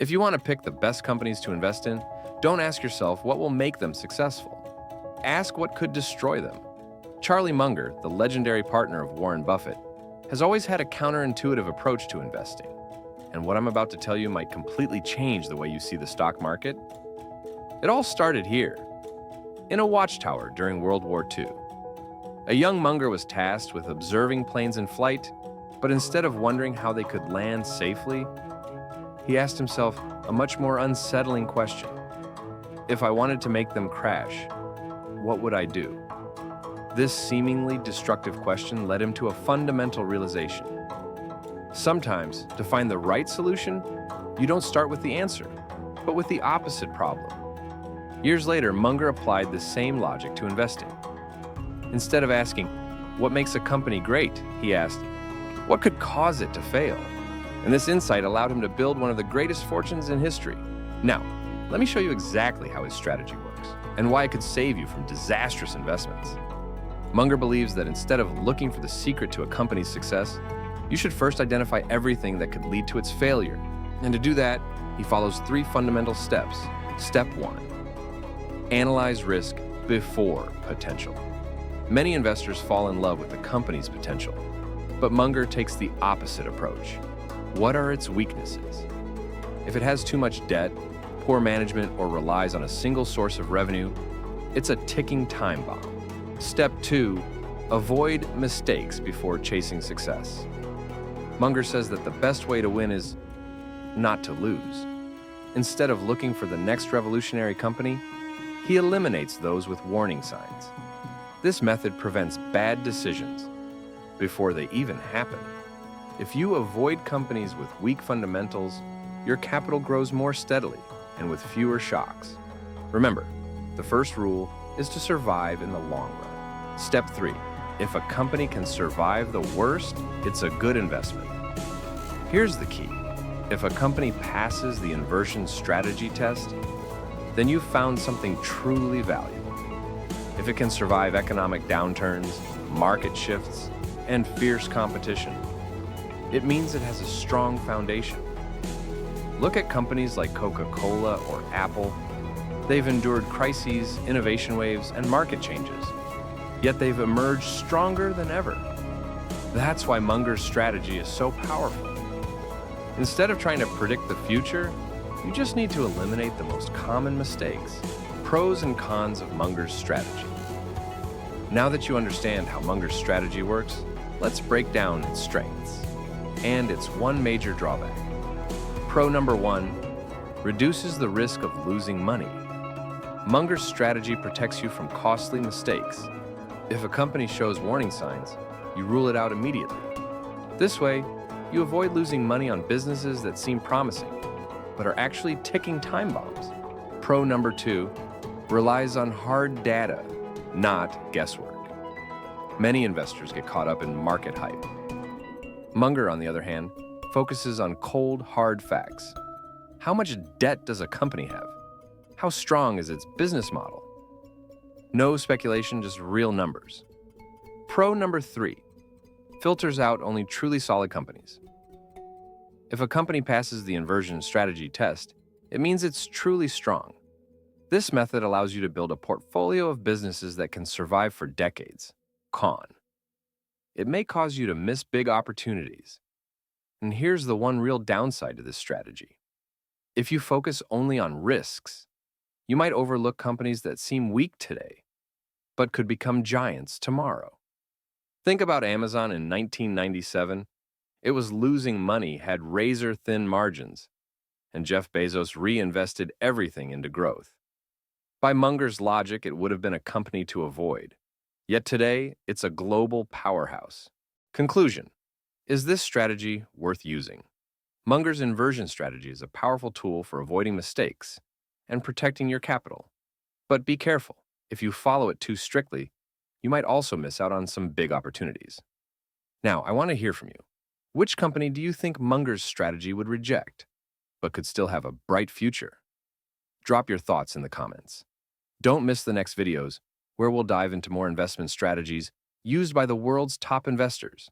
If you want to pick the best companies to invest in, don't ask yourself what will make them successful. Ask what could destroy them. Charlie Munger, the legendary partner of Warren Buffett, has always had a counterintuitive approach to investing. And what I'm about to tell you might completely change the way you see the stock market. It all started here, in a watchtower during World War II. A young Munger was tasked with observing planes in flight, but instead of wondering how they could land safely, he asked himself a much more unsettling question. If I wanted to make them crash, what would I do? This seemingly destructive question led him to a fundamental realization. Sometimes, to find the right solution, you don't start with the answer, but with the opposite problem. Years later, Munger applied the same logic to investing. Instead of asking, what makes a company great, he asked, what could cause it to fail? And this insight allowed him to build one of the greatest fortunes in history. Now, let me show you exactly how his strategy works and why it could save you from disastrous investments. Munger believes that instead of looking for the secret to a company's success, you should first identify everything that could lead to its failure. And to do that, he follows 3 fundamental steps. Step 1, analyze risk before potential. Many investors fall in love with the company's potential, but Munger takes the opposite approach. What are its weaknesses? If it has too much debt, poor management, or relies on a single source of revenue, it's a ticking time bomb. Step 2, avoid mistakes before chasing success. Munger says that the best way to win is not to lose. Instead of looking for the next revolutionary company, he eliminates those with warning signs. This method prevents bad decisions before they even happen. If you avoid companies with weak fundamentals, your capital grows more steadily and with fewer shocks. Remember, the first rule is to survive in the long run. Step 3, if a company can survive the worst, it's a good investment. Here's the key. If a company passes the inversion strategy test, then you've found something truly valuable. If it can survive economic downturns, market shifts, and fierce competition, it means it has a strong foundation. Look at companies like Coca-Cola or Apple. They've endured crises, innovation waves, and market changes, yet they've emerged stronger than ever. That's why Munger's strategy is so powerful. Instead of trying to predict the future, you just need to eliminate the most common mistakes. Pros and cons of Munger's strategy. Now that you understand how Munger's strategy works, let's break down its strengths and its one major drawback. Pro number 1, reduces the risk of losing money. Munger's strategy protects you from costly mistakes. If a company shows warning signs, you rule it out immediately. This way, you avoid losing money on businesses that seem promising, but are actually ticking time bombs. Pro number 2, relies on hard data, not guesswork. Many investors get caught up in market hype. Munger, on the other hand, focuses on cold, hard facts. How much debt does a company have? How strong is its business model? No speculation, just real numbers. Pro number 3, filters out only truly solid companies. If a company passes the inversion strategy test, it means it's truly strong. This method allows you to build a portfolio of businesses that can survive for decades. Con, it may cause you to miss big opportunities. And here's the one real downside to this strategy. If you focus only on risks, you might overlook companies that seem weak today, but could become giants tomorrow. Think about Amazon in 1997. It was losing money, had razor-thin margins, and Jeff Bezos reinvested everything into growth. By Munger's logic, it would have been a company to avoid. Yet today, it's a global powerhouse. Conclusion, is this strategy worth using? Munger's inversion strategy is a powerful tool for avoiding mistakes and protecting your capital. But be careful. If you follow it too strictly, you might also miss out on some big opportunities. Now, I want to hear from you. Which company do you think Munger's strategy would reject, but could still have a bright future? Drop your thoughts in the comments. Don't miss the next videos, where we'll dive into more investment strategies used by the world's top investors.